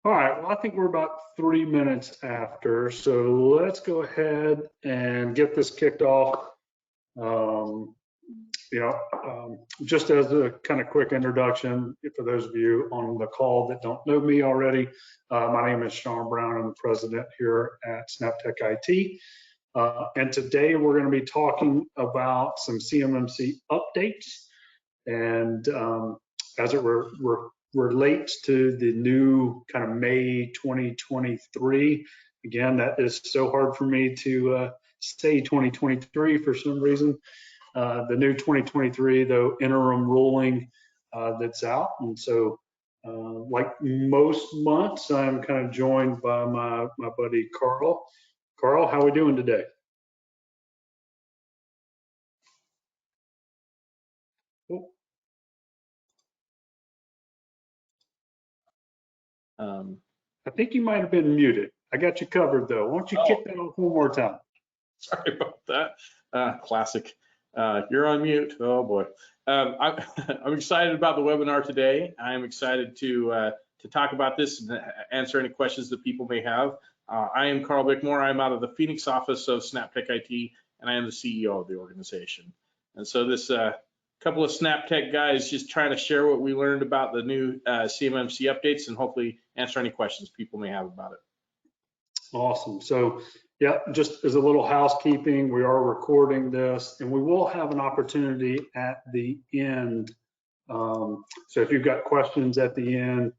All right, well, I think we're about 3 minutes after, so let's go ahead and get this kicked off. Um, just as a kind of quick introduction, for those of you on the call that don't know me already, my name is Shawn Brown. I'm the president here at SnapTech IT. And today we're going to be talking about some CMMC updates and as it relates to the new kind of May 2023. Again, that is so hard for me to say 2023 for some reason. The new 2023, though, interim ruling that's out. And so like most months, I'm kind of joined by my buddy Karl. Karl, how are we doing today? I think you might have been muted. I got you covered though. Why don't you kick that off one more time? Sorry about that. Classic. You're on mute. Oh boy. I'm excited about the webinar today. I'm excited to talk about this and answer any questions that people may have. I am Karl Bickmore. I'm out of the Phoenix office of SnapTech IT, and I am the CEO of the organization. And so this couple of SnapTech guys just trying to share what we learned about the new CMMC updates and hopefully answer any questions people may have about it. Awesome. So yeah, just as a little housekeeping, we are recording this and we will have an opportunity at the end. So if you've got questions at the end,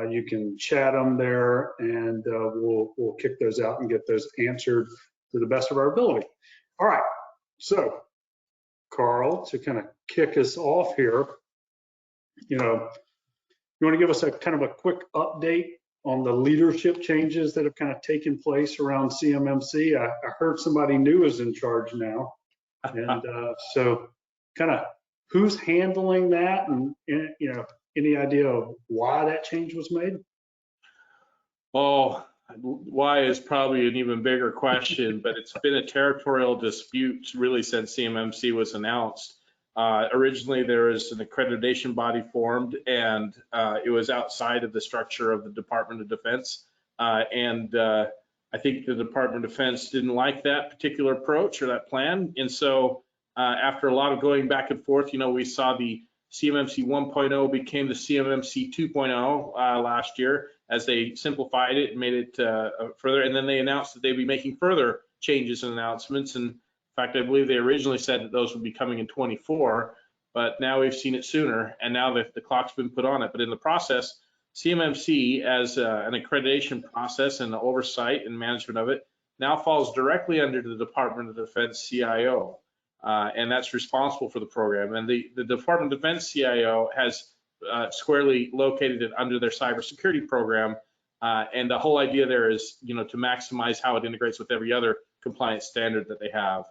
you can chat them there and we'll kick those out and get those answered to the best of our ability. All right, so Karl, to kind of kick us off here, you want to give us a kind of a quick update on the leadership changes that have kind of taken place around CMMC. I heard somebody new is in charge now. And so kind of who's handling that and, any idea of why that change was made? Oh, why is probably an even bigger question, but it's been a territorial dispute really since CMMC was announced. Originally, there was an accreditation body formed, and it was outside of the structure of the Department of Defense. I think the Department of Defense didn't like that particular approach or that plan. And so after a lot of going back and forth, we saw the CMMC 1.0 became the CMMC 2.0 last year as they simplified it and made it further. And then they announced that they'd be making further changes and announcements. And in fact, I believe they originally said that those would be coming in 24, but now we've seen it sooner, and now the clock's been put on it. But in the process, CMMC, as an accreditation process and the oversight and management of it, now falls directly under the Department of Defense CIO, and that's responsible for the program. And the Department of Defense CIO has squarely located it under their cybersecurity program, and the whole idea there is, to maximize how it integrates with every other compliance standard that they have.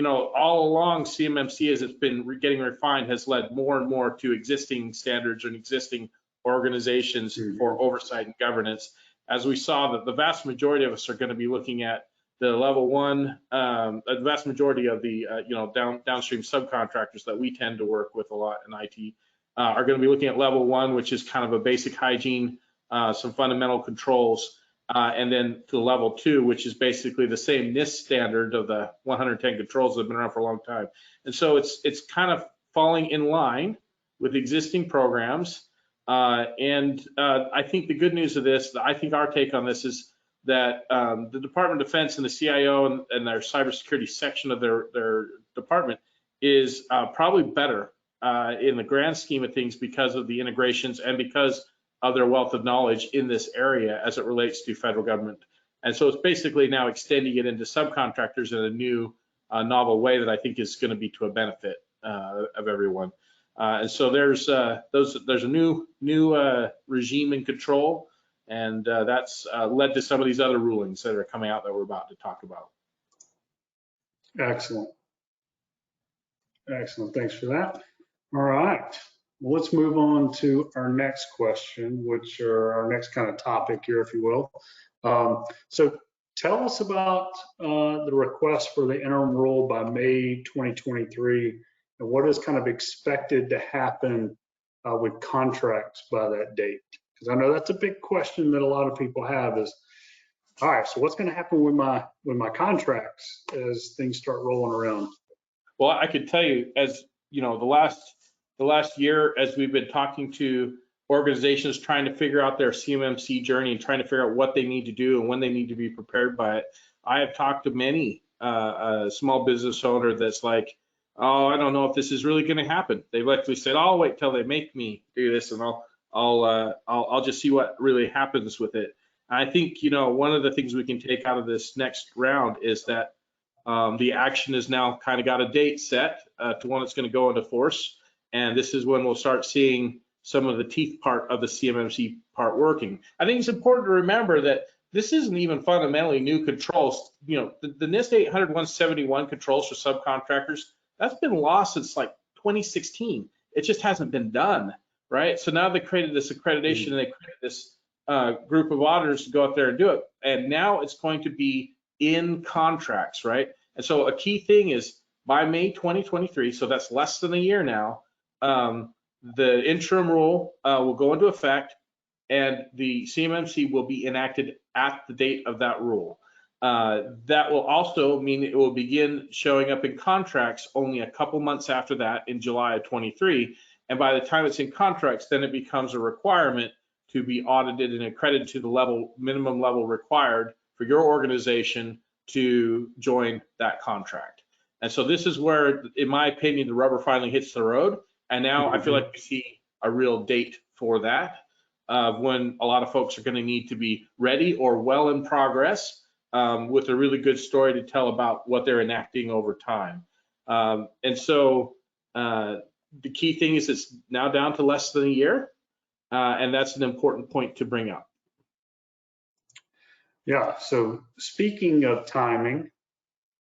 All along CMMC, as it's been getting refined, has led more and more to existing standards and existing organizations for oversight and governance. As we saw, that the vast majority of us are going to be looking at the level one, the vast majority of the downstream subcontractors that we tend to work with a lot in IT are going to be looking at level one, which is kind of a basic hygiene, some fundamental controls. And then to level two, which is basically the same NIST standard of the 110 controls that have been around for a long time. And so it's kind of falling in line with existing programs. I think the good news of this, I think our take on this is that the Department of Defense and the CIO and their cybersecurity section of their department is probably better in the grand scheme of things because of the integrations and because of their wealth of knowledge in this area as it relates to federal government. And so it's basically now extending it into subcontractors in a new novel way that I think is going to be to a benefit of everyone. And so there's a new regime and control, and that's led to some of these other rulings that are coming out that we're about to talk about. Excellent. Excellent. Thanks for that. All right. Well, let's move on to our next question, which are our next kind of topic here, if you will. So tell us about the request for the interim rule by May 2023 and what is kind of expected to happen with contracts by that date. Because I know that's a big question that a lot of people have is, all right, so what's going to happen with my contracts as things start rolling around? Well, I could tell you, as you know, the last year, as we've been talking to organizations trying to figure out their CMMC journey and trying to figure out what they need to do and when they need to be prepared by it, I have talked to many small business owner that's like, oh, I don't know if this is really going to happen. They've actually said, I'll wait till they make me do this, and I'll just see what really happens with it. I think, you know, one of the things we can take out of this next round is that the action has now kind of got a date set to when it's going to go into force. And this is when we'll start seeing some of the teeth part of the CMMC part working. I think it's important to remember that this isn't even fundamentally new controls. You know, the NIST 800-171 controls for subcontractors, that's been lost since like 2016. It just hasn't been done, right? So now they created this accreditation and they created this group of auditors to go out there and do it. And now it's going to be in contracts, right? And so a key thing is by May 2023, so that's less than a year now, the interim rule will go into effect and the CMMC will be enacted at the date of that rule. That will also mean it will begin showing up in contracts only a couple months after that in July of 23. And by the time it's in contracts, then it becomes a requirement to be audited and accredited to the minimum level required for your organization to join that contract. And so this is where, in my opinion, the rubber finally hits the road. And now I feel like we see a real date for that, when a lot of folks are going to need to be ready or well in progress with a really good story to tell about what they're enacting over time. And so the key thing is it's now down to less than a year. And that's an important point to bring up. Yeah, so speaking of timing,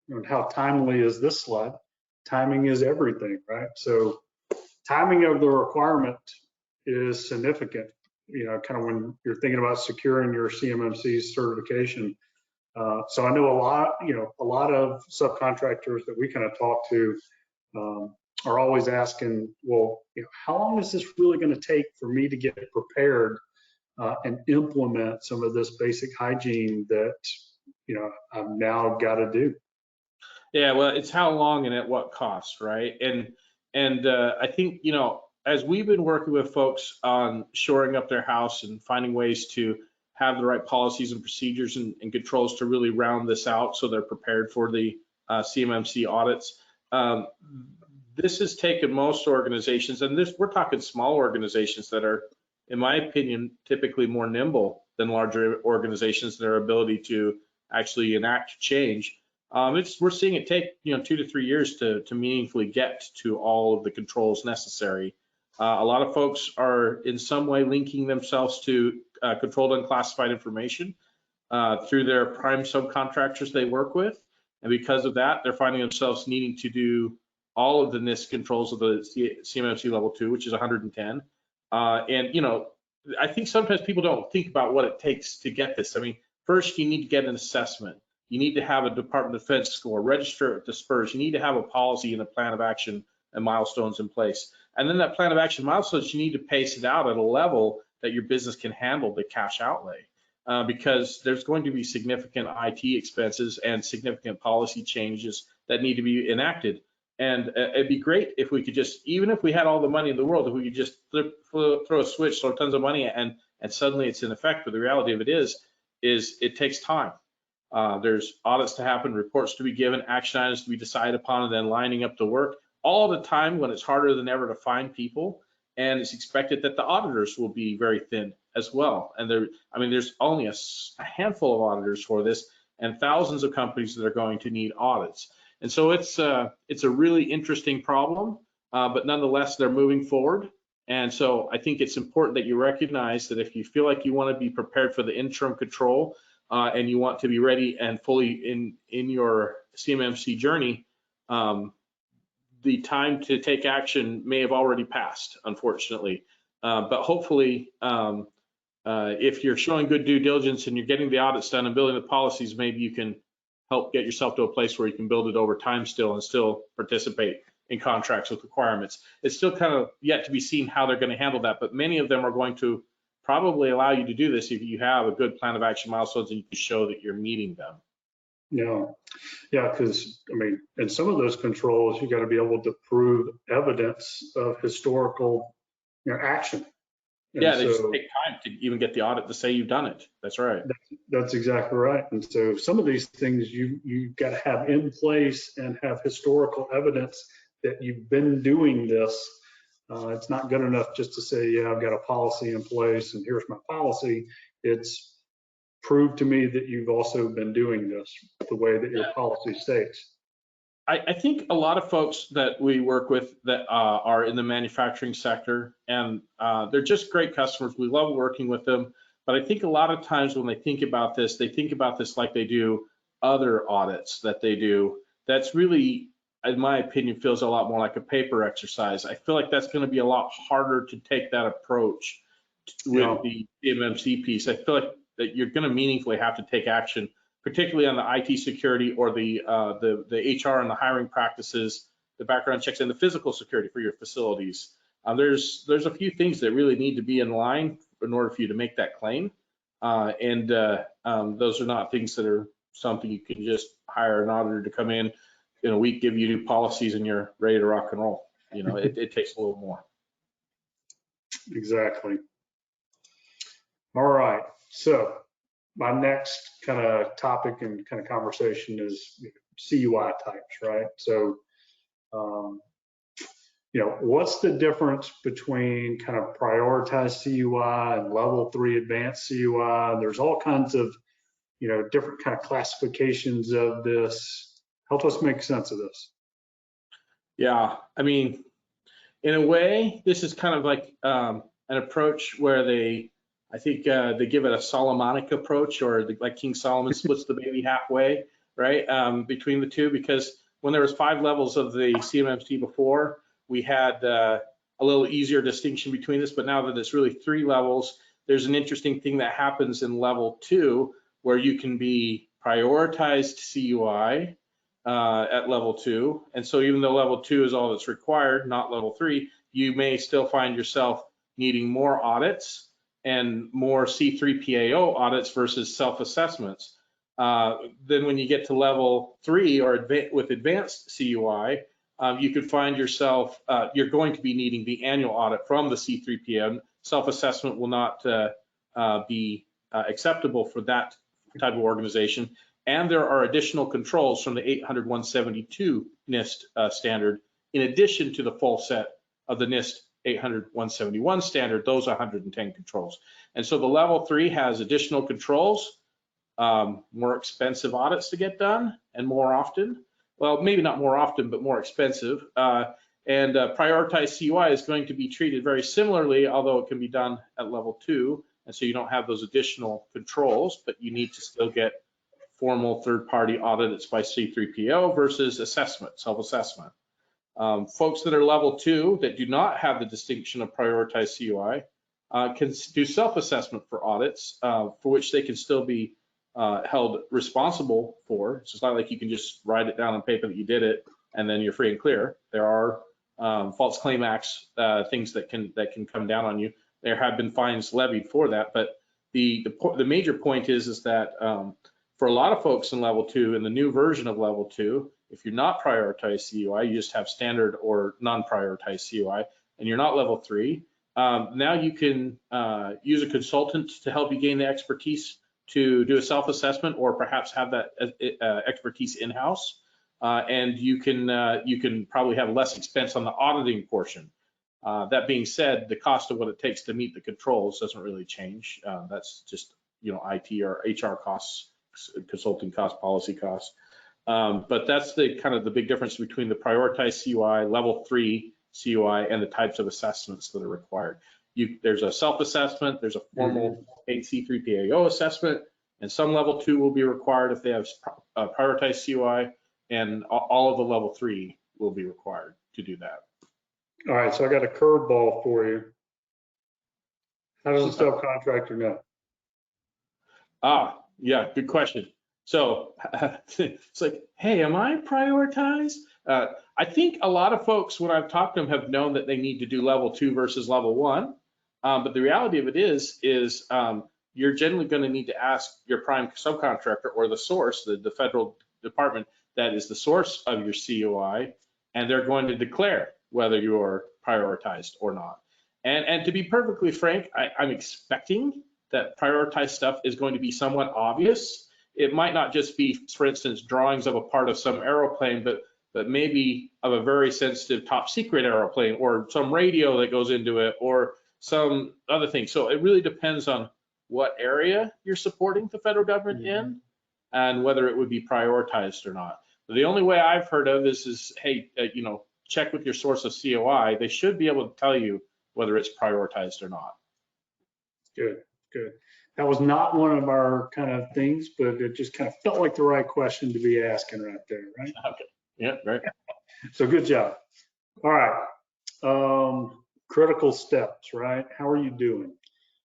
and how timely is this slide? Timing is everything, right? So timing of the requirement is significant, you know, kind of when you're thinking about securing your CMMC certification. So I know a lot of subcontractors that we kind of talk to are always asking, well, you know, how long is this really going to take for me to get prepared and implement some of this basic hygiene that, you know, I've now got to do? Yeah, well, it's how long and at what cost, right? And I think, you know, as we've been working with folks on shoring up their house and finding ways to have the right policies and procedures and controls to really round this out so they're prepared for the CMMC audits, this has taken most organizations, and we're talking small organizations that are, in my opinion, typically more nimble than larger organizations, their ability to actually enact change. We're seeing it take, you know, 2 to 3 years to meaningfully get to all of the controls necessary. A lot of folks are in some way linking themselves to controlled unclassified information through their prime subcontractors they work with. And because of that, they're finding themselves needing to do all of the NIST controls of the CMMC level 2, which is 110. And, you know, I think sometimes people don't think about what it takes to get this. I mean, first, you need to get an assessment. You need to have a Department of Defense score, register at the SPURS. You need to have a policy and a plan of action and milestones in place. And then that plan of action milestones, you need to pace it out at a level that your business can handle the cash outlay. Because there's going to be significant IT expenses and significant policy changes that need to be enacted. And it'd be great if we could just, even if we had all the money in the world, if we could just throw a switch, throw tons of money, and suddenly it's in effect. But the reality of it is it takes time. There's audits to happen, reports to be given, action items to be decided upon, and then lining up the work all the time when it's harder than ever to find people. And it's expected that the auditors will be very thin as well. And there's only a handful of auditors for this, and thousands of companies that are going to need audits. And so it's a really interesting problem, but nonetheless, they're moving forward. And so I think it's important that you recognize that if you feel like you want to be prepared for the interim control and you want to be ready and fully in your CMMC journey, the time to take action may have already passed, unfortunately. But hopefully, if you're showing good due diligence and you're getting the audits done and building the policies, maybe you can help get yourself to a place where you can build it over time still and still participate in contracts with requirements. It's still kind of yet to be seen how they're going to handle that, but many of them are going to probably allow you to do this if you have a good plan of action milestones and you can show that you're meeting them. Yeah, because I mean, in some of those controls, you got to be able to prove evidence of historical, action. And Yeah, they so, just take time to even get the audit to say you've done it. That's right. that's exactly right. And so some of these things you got to have in place and have historical evidence that you've been doing this. It's not good enough just to say, yeah, I've got a policy in place and here's my policy. It's prove to me that you've also been doing this the way that your policy states. I think a lot of folks that we work with that are in the manufacturing sector, and they're just great customers. We love working with them. But I think a lot of times when they think about this, like they do other audits that they do. That's really, in my opinion, feels a lot more like a paper exercise. I feel like that's going to be a lot harder to take that approach with the CMMC piece. I feel like that you're going to meaningfully have to take action, particularly on the IT security or the HR and the hiring practices, the background checks, and the physical security for your facilities. There's a few things that really need to be in line in order for you to make that claim. Those are not things that are something you can just hire an auditor to come in a week, give you new policies, and you're ready to rock and roll. It takes a little more. Exactly. All right. So my next kind of topic and kind of conversation is CUI types, right? So, what's the difference between kind of prioritized CUI and level 3 advanced CUI? There's all kinds of, different kind of classifications of this. Help us make sense of this. Yeah, I mean, in a way, this is kind of like an approach where I think they give it a Solomonic approach, or like King Solomon splits the baby halfway, right, between the two, because when there was 5 levels of the CMMC before, we had a little easier distinction between this, but now that it's really 3 levels, there's an interesting thing that happens in level 2 where you can be prioritized CUI at level 2. And so even though level 2 is all that's required, not level 3, you may still find yourself needing more audits and more C3PAO audits versus self-assessments. Then when you get to level 3 or with advanced CUI, you could find yourself, you're going to be needing the annual audit from the C3PAO. Self-assessment will not be acceptable for that type of organization. And there are additional controls from the 800-172 NIST standard, in addition to the full set of the NIST 800-171 standard, those 110 controls. And so the level 3 has additional controls, more expensive audits to get done, and more often. Well, maybe not more often, but more expensive. And prioritized CUI is going to be treated very similarly, although it can be done at level 2. And so you don't have those additional controls, but you need to still get formal third-party audits by C3PO versus assessment, self-assessment. Folks that are level 2 that do not have the distinction of prioritized CUI can do self-assessment for audits, for which they can still be held responsible for. So it's not like you can just write it down on paper that you did it and then you're free and clear. There are false claim acts, things that can come down on you. There have been fines levied for that, but the major point is that for a lot of folks in level 2, in the new version of level 2, if you're not prioritized CUI, you just have standard or non-prioritized CUI, and you're not level 3, now you can use a consultant to help you gain the expertise to do a self-assessment, or perhaps have that expertise in-house, and you can probably have less expense on the auditing portion. That being said, the cost of what it takes to meet the controls doesn't really change. That's just IT or HR costs, consulting costs, policy costs. But that's the kind of the big difference between the prioritized CUI, level 3 CUI, and the types of assessments that are required. There's a self-assessment, there's a formal C3PAO assessment, and some level 2 will be required if they have prioritized CUI, and all of the level 3 will be required to do that. All right, so I got a curveball for you. How does a subcontractor know? Yeah, good question. So it's like, hey, am I prioritized? I think a lot of folks, when I've talked to them, have known that they need to do level 2 versus level 1. But the reality of it is you're generally going to need to ask your prime subcontractor or the source, the federal department that is the source of your CUI, and they're going to declare whether you're prioritized or not. And to be perfectly frank, I'm expecting that prioritized stuff is going to be somewhat obvious. It might not just be, for instance, drawings of a part of some aeroplane, but maybe of a very sensitive top secret aeroplane, or some radio that goes into it, or some other thing. So it really depends on what area you're supporting the federal government in, and whether it would be prioritized or not. The only way I've heard of is hey, check with your source of COI. They should be able to tell you whether it's prioritized or not. Good, good. That was not one of our kind of things, but it just kind of felt like the right question to be asking right there, right? Okay. Yeah, right. So good job. All right. Critical steps, right? How are you doing?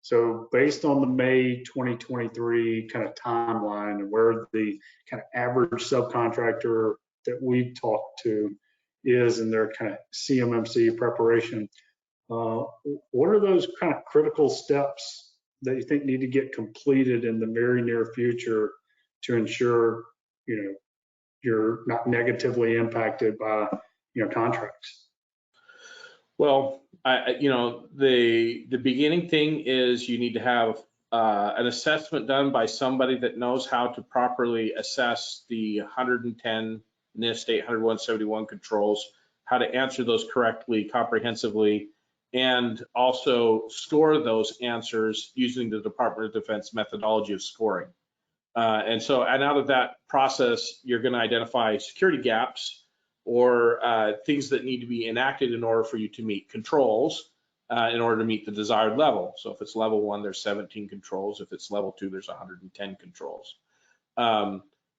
So based on the May 2023 kind of timeline and where the kind of average subcontractor that we've talked to is in their kind of CMMC preparation, what are those kind of critical steps that you think need to get completed in the very near future to ensure, you're not negatively impacted by, contracts? Well, the beginning thing is you need to have an assessment done by somebody that knows how to properly assess the 110 NIST 800-171 controls, how to answer those correctly, comprehensively, and also score those answers using the Department of Defense methodology of scoring. And out of that process, you're going to identify security gaps or things that need to be enacted in order for you to meet controls in order to meet the desired level. So if it's level 1, there's 17 controls. If it's level 2, there's 110 controls.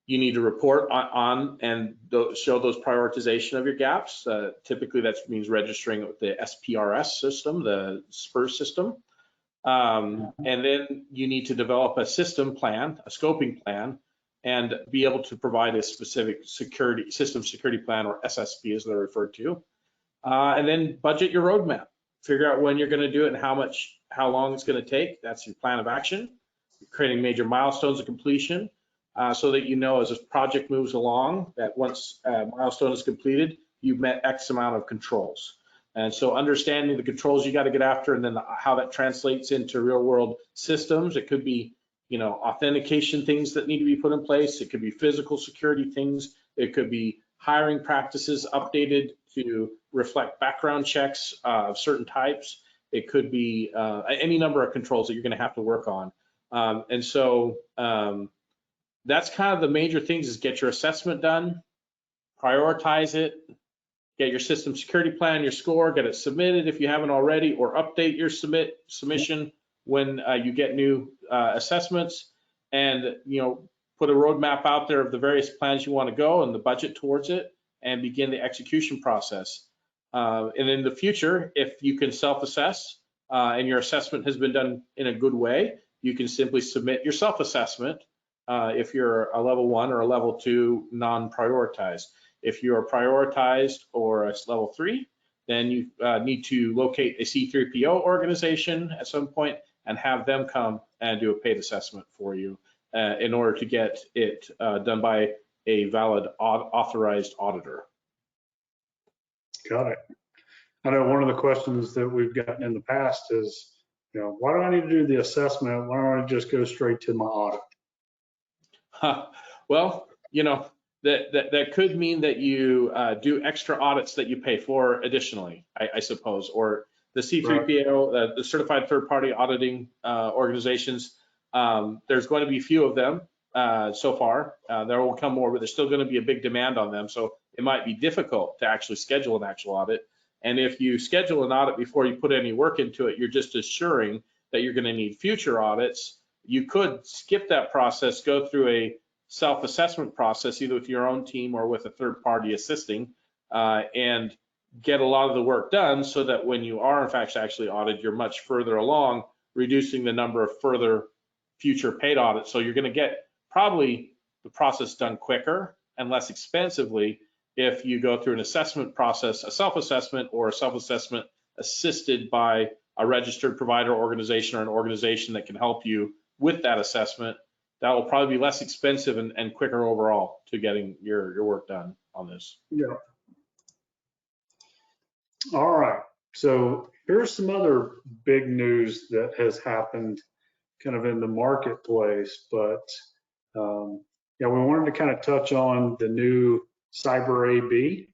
You need to report on and show those prioritization of your gaps. Typically, that means registering with the SPRS system, the SPRS system. And then you need to develop a system plan, a scoping plan, and be able to provide a specific system security plan, or SSP as they're referred to. And then budget your roadmap. Figure out when you're going to do it and how long it's going to take. That's your plan of action. You're creating major milestones of completion so that as this project moves along, that once a milestone is completed, you've met X amount of controls. And so understanding the controls you got to get after, and then how that translates into real world systems. It could be, authentication things that need to be put in place. It could be physical security things. It could be hiring practices updated to reflect background checks of certain types. It could be any number of controls that you're going to have to work on. That's kind of the major things: is get your assessment done, prioritize it, get your system security plan, your score, get it submitted if you haven't already, or update your submission when you get new assessments, and put a roadmap out there of the various plans you want to go and the budget towards it, and begin the execution process. And in the future, if you can self-assess and your assessment has been done in a good way, you can simply submit your self-assessment if you're a level 1 or a level 2 non-prioritized. If you're prioritized or a level 3, then you need to locate a C3PO organization at some point and have them come and do a paid assessment for you in order to get it done by a valid authorized auditor. Got it. I know one of the questions that we've gotten in the past is, why do I need to do the assessment? Why don't I just go straight to my audit? Well, that could mean that you do extra audits that you pay for additionally, I suppose, or the C3PO, right. The certified third-party auditing organizations. There's going to be a few of them so far. There will come more, but there's still going to be a big demand on them. So it might be difficult to actually schedule an actual audit. And if you schedule an audit before you put any work into it, you're just assuring that you're going to need future audits. You could skip that process, go through a self-assessment process, either with your own team or with a third party assisting, and get a lot of the work done so that when you are in fact actually audited, you're much further along, reducing the number of further future paid audits. So you're going to get probably the process done quicker and less expensively if you go through an assessment process, a self-assessment, or a self-assessment assisted by a registered provider organization or an organization that can help you with that assessment, that will probably be less expensive and quicker overall to getting your work done on this. Yeah. All right. So here's some other big news that has happened kind of in the marketplace, but yeah, we wanted to kind of touch on the new Cyber AB,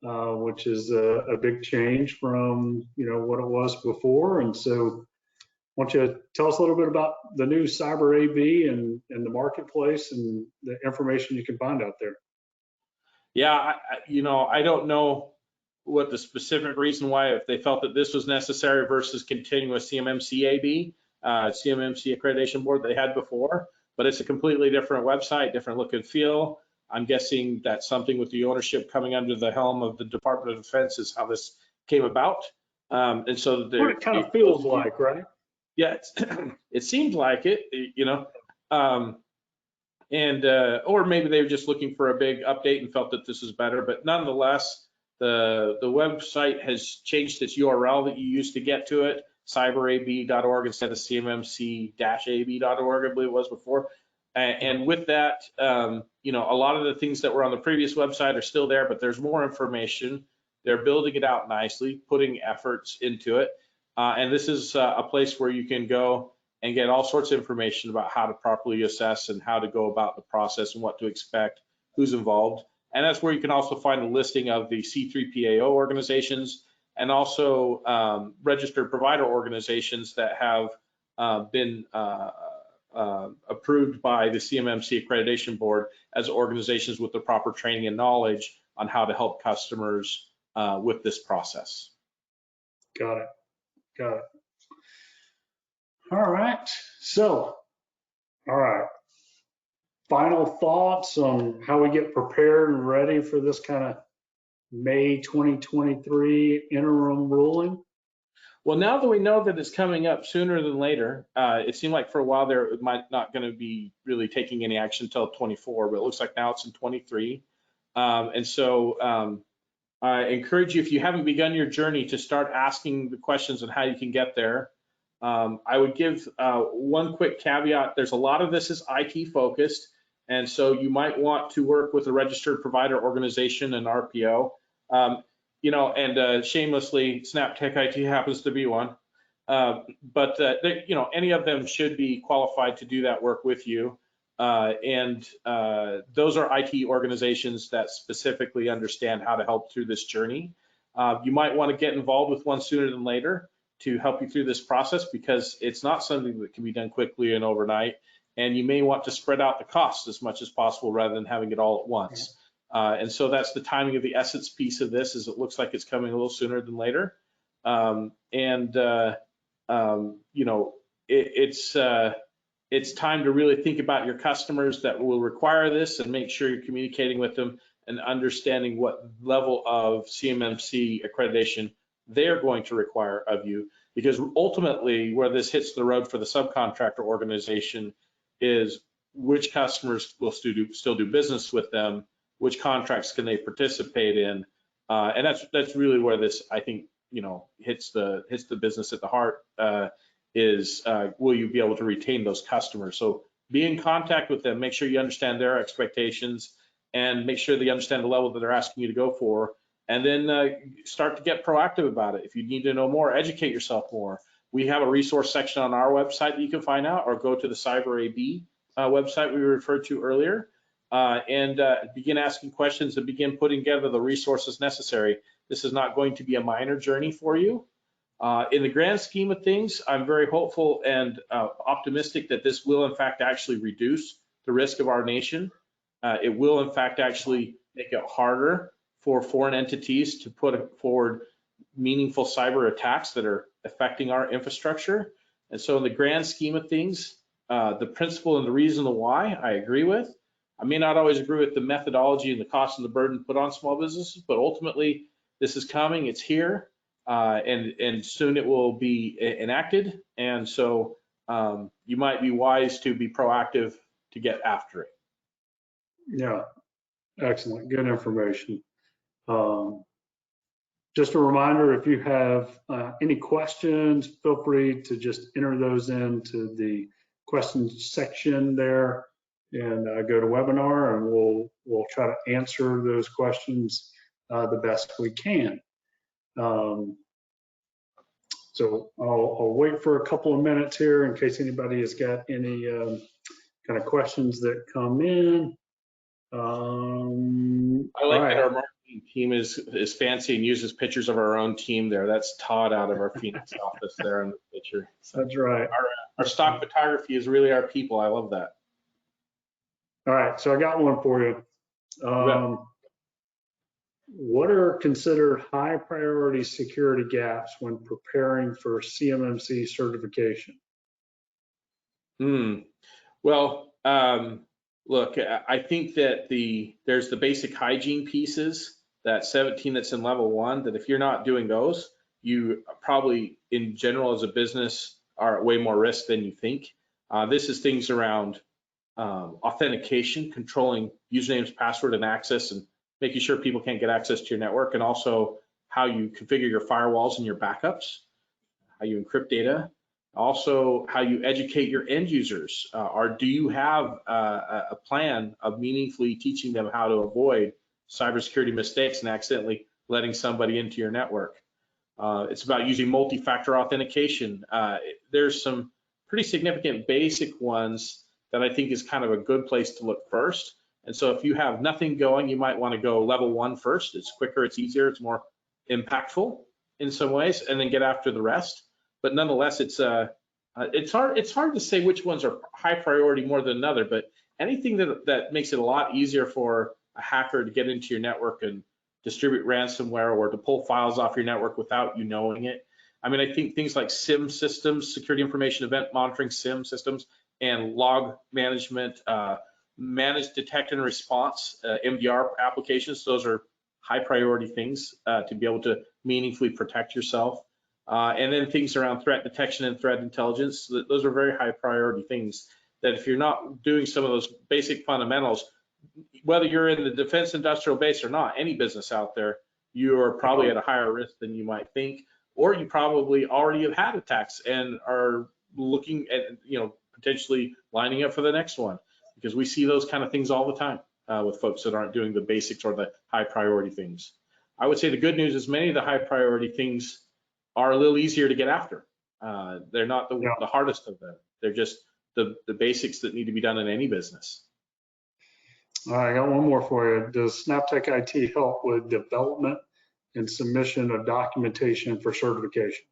which is a big change from, you know, what it was before. And so why don't you tell us a little bit about the new Cyber AB and the marketplace and the information you can find out there? Yeah, I don't know what the specific reason why, if they felt that this was necessary versus continuing with CMMC AB, CMMC accreditation board they had before, but it's a completely different website, different look and feel. I'm guessing that's something with the ownership coming under the helm of the Department of Defense is how this came about. And so What it kind of feels like, right? Yeah, it seemed like it, you know, or maybe they were just looking for a big update and felt that this is better. But nonetheless, the website has changed its URL that you used to get to it, cyberab.org instead of cmmc-ab.org, I believe it was before. And with that, you know, a lot of the things that were on the previous website are still there, but there's more information. They're building it out nicely, putting efforts into it. And this is a place where you can go and get all sorts of information about how to properly assess and how to go about the process and what to expect, who's involved. And that's where you can also find a listing of the C3PAO organizations and also registered provider organizations that have been approved by the CMMC accreditation board as organizations with the proper training and knowledge on how to help customers with this process. Got it. Got it. All right. So, all right. Final thoughts on how we get prepared and ready for this kind of May 2023 interim ruling? Well, now that we know that it's coming up sooner than later, it seemed like for a while there it might not going to be really taking any action until 24, but it looks like now it's in 23. And so I encourage you, if you haven't begun your journey, to start asking the questions on how you can get there. I would give one quick caveat. There's a lot of this is IT focused, and so you might want to work with a registered provider organization, an RPO. You know, and shamelessly, SnapTech IT happens to be one. But you know, any of them should be qualified to do that work with you. And those are IT organizations that specifically understand how to help through this journey. You might want to get involved with one sooner than later to help you through this process, because it's not something that can be done quickly and overnight. And you may want to spread out the costs as much as possible rather than having it all at once. And so that's the timing of the essence piece of this, is it looks like it's coming a little sooner than later. You know, it's time to really think about your customers that will require this and make sure you're communicating with them and understanding what level of CMMC accreditation they're going to require of you. Because ultimately where this hits the road for the subcontractor organization is which customers will still do business with them, which contracts can they participate in, and that's really where this, I think, you know, hits the business at the heart. Is will you be able to retain those customers? So be in contact with them, make sure you understand their expectations, and make sure they understand the level that they're asking you to go for, and then start to get proactive about it. If you need to know more, educate yourself more. We have a resource section on our website that you can find out, or go to the Cyber AB website we referred to earlier, and begin asking questions and begin putting together the resources necessary. This is not going to be a minor journey for you. In the grand scheme of things, I'm very hopeful and optimistic that this will in fact actually reduce the risk of our nation. It will in fact actually make it harder for foreign entities to put forward meaningful cyber attacks that are affecting our infrastructure. And so in the grand scheme of things, the principle and the reason why I agree with. I may not always agree with the methodology and the cost and the burden put on small businesses, but ultimately this is coming, it's here. And soon it will be enacted, and so you might be wise to be proactive to get after it. Yeah, excellent, good information. just a reminder, if you have any questions, feel free to just enter those into the questions section there and go to webinar, and we'll try to answer those questions the best we can. So I'll wait for a couple of minutes here in case anybody has got any kind of questions that come in. I like that our marketing team is fancy and uses pictures of our own team there. That's Todd out of our Phoenix office there in the picture. So that's right. Our stock photography is really our people. I love that. All right, so I got one for you. What are considered high priority security gaps when preparing for CMMC certification? Well, look, I think that there's the basic hygiene pieces, that 17 that's in level 1, that if you're not doing those, you probably in general as a business are at way more risk than you think. This is things around authentication, controlling usernames, password, and access, and making sure people can't get access to your network, and also how you configure your firewalls and your backups, how you encrypt data, also how you educate your end users. Or do you have a plan of meaningfully teaching them how to avoid cybersecurity mistakes and accidentally letting somebody into your network? It's about using multi-factor authentication. There's some pretty significant basic ones that I think is kind of a good place to look first. And so if you have nothing going, you might want to go level 1 first. It's quicker, it's easier, it's more impactful in some ways, and then get after the rest. But nonetheless, it's hard to say which ones are high priority more than another, but anything that makes it a lot easier for a hacker to get into your network and distribute ransomware or to pull files off your network without you knowing it. I mean, I think things like SIM systems, security information event monitoring SIM systems, and log management, managed detect and response, MDR applications, those are high priority things to be able to meaningfully protect yourself. And then things around threat detection and threat intelligence, those are very high priority things that if you're not doing some of those basic fundamentals, whether you're in the defense industrial base or not, any business out there, you are probably at a higher risk than you might think, or you probably already have had attacks and are looking at, potentially lining up for the next one, because we see those kind of things all the time with folks that aren't doing the basics or the high priority things. I would say the good news is many of the high priority things are a little easier to get after. They're not the hardest of them. They're just the basics that need to be done in any business. All right, I got one more for you. Does SnapTech IT help with development and submission of documentation for certification?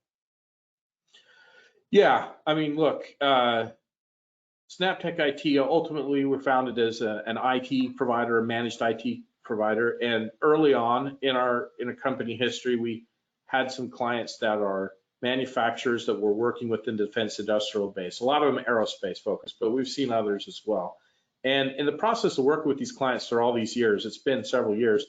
Yeah, I mean, look, SnapTech IT ultimately we're founded as an IT provider, a managed IT provider, and early on in a company history, we had some clients that are manufacturers that were working within the defense industrial base. A lot of them aerospace focused, but we've seen others as well. And in the process of working with these clients for all these years, it's been several years,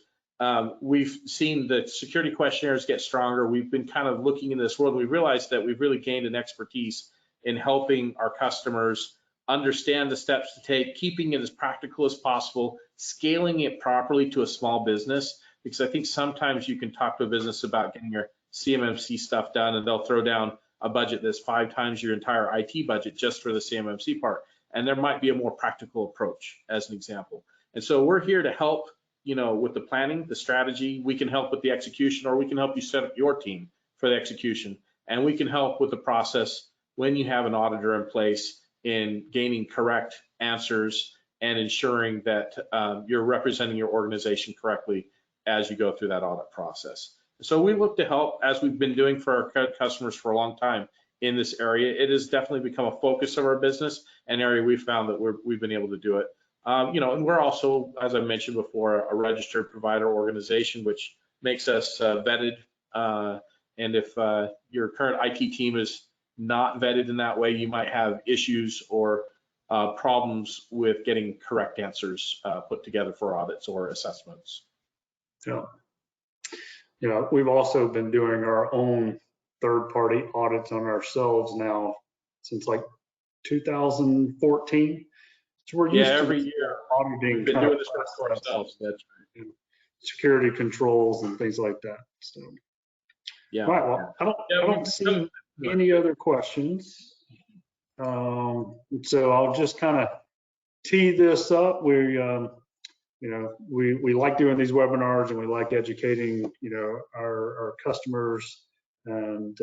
we've seen the security questionnaires get stronger. We've been kind of looking in this world. We realized that we've really gained an expertise in helping our customers understand the steps to take, keeping it as practical as possible, scaling it properly to a small business, because I think sometimes you can talk to a business about getting your CMMC stuff done and they'll throw down a budget that's 5 times your entire IT budget just for the CMMC part. And there might be a more practical approach as an example. And so we're here to help, with the planning, the strategy. We can help with the execution, or we can help you set up your team for the execution. And we can help with the process when you have an auditor in place in gaining correct answers and ensuring that you're representing your organization correctly as you go through that audit process. So we look to help, as we've been doing for our customers for a long time in this area. It has definitely become a focus of our business, an area we've found that we've been able to do it. And we're also, as I mentioned before, a registered provider organization, which makes us vetted. And if your current IT team is not vetted in that way, you might have issues or problems with getting correct answers put together for audits or assessments. Yeah. We've also been doing our own third-party audits on ourselves now since like 2014. So we're used to every year auditing. We've been doing this for ourselves. That's right. Security controls and things like that. So Yeah. All right, well, I don't see any other questions. So I'll just kind of tee this up. We like doing these webinars, and we like educating, our customers and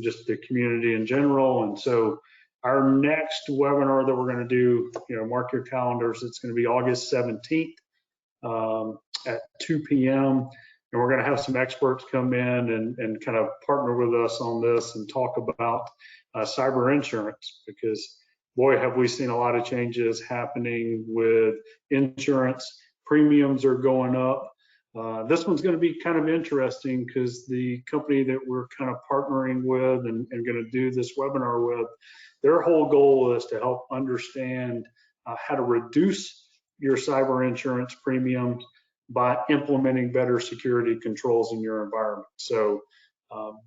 just the community in general. And so our next webinar that we're going to do, mark your calendars, it's going to be August 17th at 2 p.m. And we're going to have some experts come in and kind of partner with us on this and talk about cyber insurance, because boy, have we seen a lot of changes happening with insurance. Premiums are going up. This one's going to be kind of interesting because the company that we're kind of partnering with and going to do this webinar with, their whole goal is to help understand how to reduce your cyber insurance premiums by implementing better security controls in your environment. So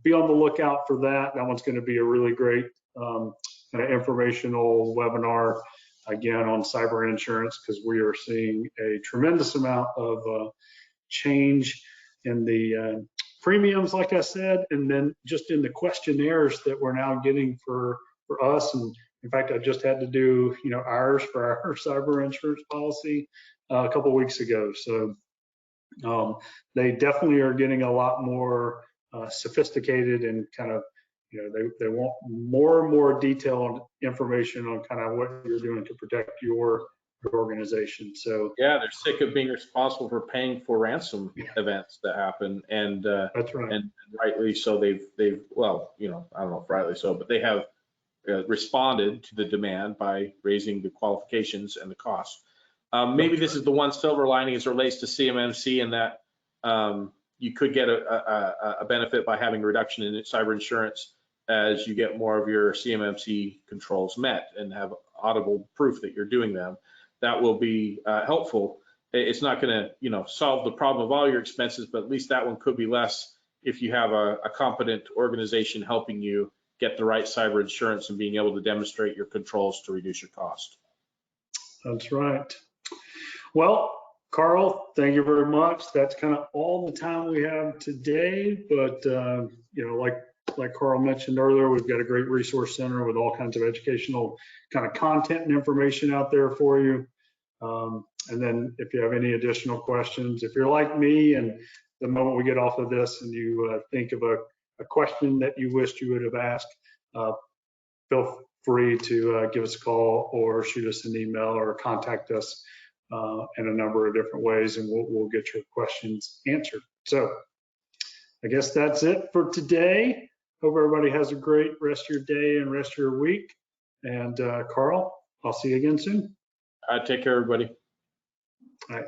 be on the lookout for that. That one's going to be a really great kind of informational webinar, again, on cyber insurance, because we are seeing a tremendous amount of change in the premiums, like I said, and then just in the questionnaires that we're now getting for us. And in fact, I just had to do, ours for our cyber insurance policy a couple of weeks ago. So they definitely are getting a lot more sophisticated and kind of, they want more and more detailed information on kind of what you're doing to protect your organization. So yeah, they're sick of being responsible for paying for ransom events that happen, and that's right. And rightly so. They've well, I don't know if rightly so, but they have responded to the demand by raising the qualifications and the cost. Maybe this is the one silver lining as it relates to CMMC, in that you could get a benefit by having a reduction in cyber insurance as you get more of your CMMC controls met and have audible proof that you're doing them. That will be helpful. It's not going to, solve the problem of all your expenses, but at least that one could be less if you have a competent organization helping you get the right cyber insurance and being able to demonstrate your controls to reduce your cost. That's right. Well, Karl, thank you very much. That's kind of all the time we have today. But, like Karl mentioned earlier, we've got a great resource center with all kinds of educational kind of content and information out there for you. And then if you have any additional questions, if you're like me and the moment we get off of this and you think of a question that you wished you would have asked, feel free to give us a call or shoot us an email or contact us in a number of different ways, and we'll get your questions answered. So I guess that's it for today. Hope everybody has a great rest of your day and rest of your week. And Karl, I'll see you again soon. Take care, everybody. All right.